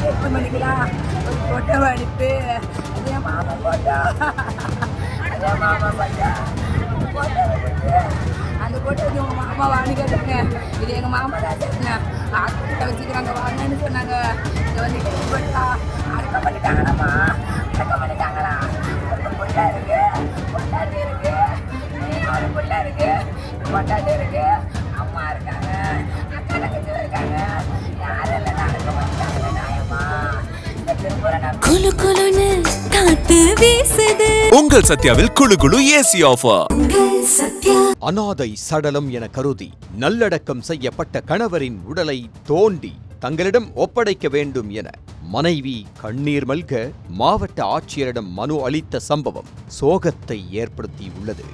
8 மணிக்கெல்லாம் ஒரு போட்டோ அனுப்பி அது என் மாமா போட்டோ, அது என் மாமா போட்டோ அந்த போட்டோ வந்து உங்கள் மாமா வாங்கி கேட்டாங்க. இது எங்கள் மாமா தான் சொன்னேன். ஹாஸ்பிட்டலில் வச்சுக்கிறாங்க வாங்கன்னு சொன்னாங்க. இதை வந்து கேள்விப்பட்டா அடக்கம் பண்ணிட்டாங்களாம்மா, அடக்கம் பண்ணிட்டாங்களா. ஒரு புள்ள இருக்கு, பொண்டாட்டி இருக்கு, ஒரு புள்ள இருக்கு, பொண்டாட்டி இருக்கு, அம்மா இருக்காங்க, அக்கா தங்கச்சி இருக்காங்க. யாரும் இல்லை அடக்கம் பண்ணிட்டாங்க நாயம்மா. இந்த திருப்பூரை குளு குளுன்னு காத்து வீசுது. உங்கள் சத்யாவில் குளு குளு ஏசி ஆஃபர். அனாதை சடலம் என கருதி நல்லடக்கம் செய்யப்பட்ட கணவரின் உடலை தோண்டி தங்களிடம் ஒப்படைக்க வேண்டும் என மனைவி கண்ணீர் மல்க மாவட்ட ஆட்சியரிடம் மனு அளித்த சம்பவம் சோகத்தை ஏற்படுத்தியுள்ளது.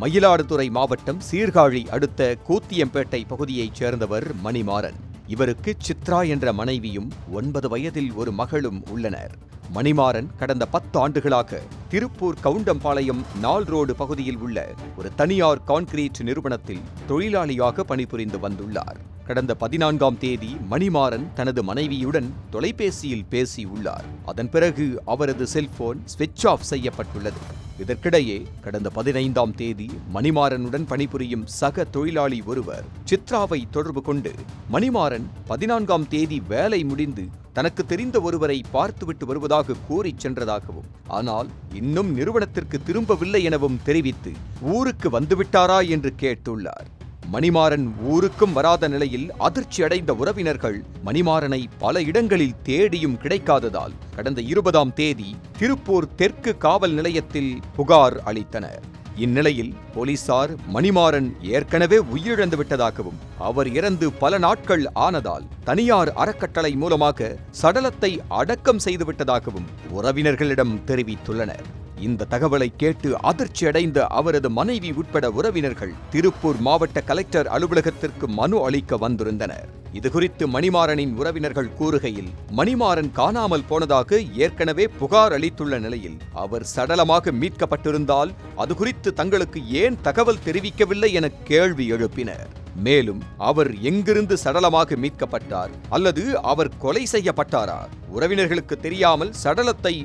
மயிலாடுதுறை மாவட்டம் சீர்காழி அடுத்த கூத்தியம்பேட்டை பகுதியைச் சேர்ந்தவர் மணிமாறன். இவருக்கு சித்ரா என்ற மனைவியும் 9 வயதில் ஒரு மகளும் உள்ளனர். மணிமாறன் கடந்த 10 ஆண்டுகளாக திருப்பூர் கவுண்டம்பாளையம் நாள் ரோடு பகுதியில் உள்ள ஒரு தனியார் கான்கிரீட் நிறுவனத்தில் தொழிலாளியாக பணிபுரிந்து வந்துள்ளார். கடந்த 14ஆம் தேதி மணிமாறன் தனது மனைவியுடன் தொலைபேசியில் பேசியுள்ளார். அதன் பிறகு அவரது செல்போன் ஸ்விட்ச் ஆஃப் செய்யப்பட்டுள்ளது. இதற்கிடையே கடந்த 15ஆம் தேதி மணிமாறனுடன் பணிபுரியும் சக தொழிலாளி ஒருவர் சித்ராவை தொடர்பு கொண்டு மணிமாறன் 14ஆம் தேதி வேலை முடிந்து தனக்கு தெரிந்த ஒருவரை பார்த்துவிட்டு வருவதாக கூறிச் சென்றதாகவும், ஆனால் இன்னும் நிறுவனத்திற்கு திரும்பவில்லை எனவும் தெரிவித்து ஊருக்கு வந்துவிட்டாரா என்று கேட்டுள்ளார். மணிமாறன் ஊருக்கும் வராத நிலையில் அதிர்ச்சி அடைந்த உறவினர்கள் மணிமாறனை பல இடங்களில் தேடியும் கிடைக்காததால் கடந்த 20ஆம் தேதி திருப்பூர் தெற்கு காவல் நிலையத்தில் புகார் அளித்தனர். இந்நிலையில் போலீசார் மணிமாறன் ஏற்கனவே உயிரிழந்து விட்டதாகவும், அவர் இறந்து பல நாட்கள் ஆனதால் தனியார் அறக்கட்டளை மூலமாக சடலத்தை அடக்கம் செய்துவிட்டதாகவும் உறவினர்களிடம் தெரிவித்துள்ளனர். இந்த தகவலை கேட்டு அதிர்ச்சி அடைந்த அவரது மனைவி உட்பட உறவினர்கள் திருப்பூர் மாவட்ட கலெக்டர் அலுவலகத்திற்கு மனு அளிக்க வந்திருந்தனர். இதுகுறித்து மணிமாறனின் உறவினர்கள் கூறுகையில், மணிமாறன் காணாமல் போனதாக ஏற்கனவே புகார் அளித்துள்ள நிலையில் அவர் சடலமாக மீட்கப்பட்டிருந்தால் அது குறித்து தங்களுக்கு ஏன் தகவல் தெரிவிக்கவில்லை என கேள்வி எழுப்பினர். மேலும் அவர் எங்கிருந்து சடலமாக மீட்கப்பட்டார் அல்லது அவர் கொலை செய்யப்பட்டாரா, உறவினர்களுக்கு தெரியாமல் சடலத்தை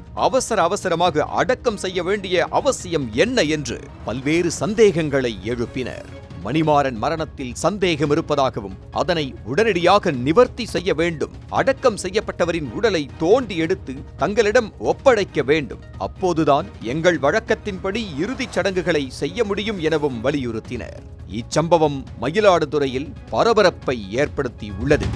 அவசரமாக அடக்கம் செய்ய வேண்டிய அவசியம் என்ன என்று பல்வேறு சந்தேகங்களை எழுப்பினர். மணிமாறன் மரணத்தில் சந்தேகம் இருப்பதாகவும் அதனை உடனடியாக நிவர்த்தி செய்ய வேண்டும், அடக்கம் செய்யப்பட்டவரின் உடலை தோண்டி எடுத்து தங்களிடம் ஒப்படைக்க வேண்டும், அப்போதுதான் எங்கள் வழக்கத்தின்படி இறுதிச் சடங்குகளை செய்ய முடியும் எனவும் வலியுறுத்தினர். இச்சம்பவம் மயிலாடுதுறையில் பரபரப்பை ஏற்படுத்தியுள்ளது.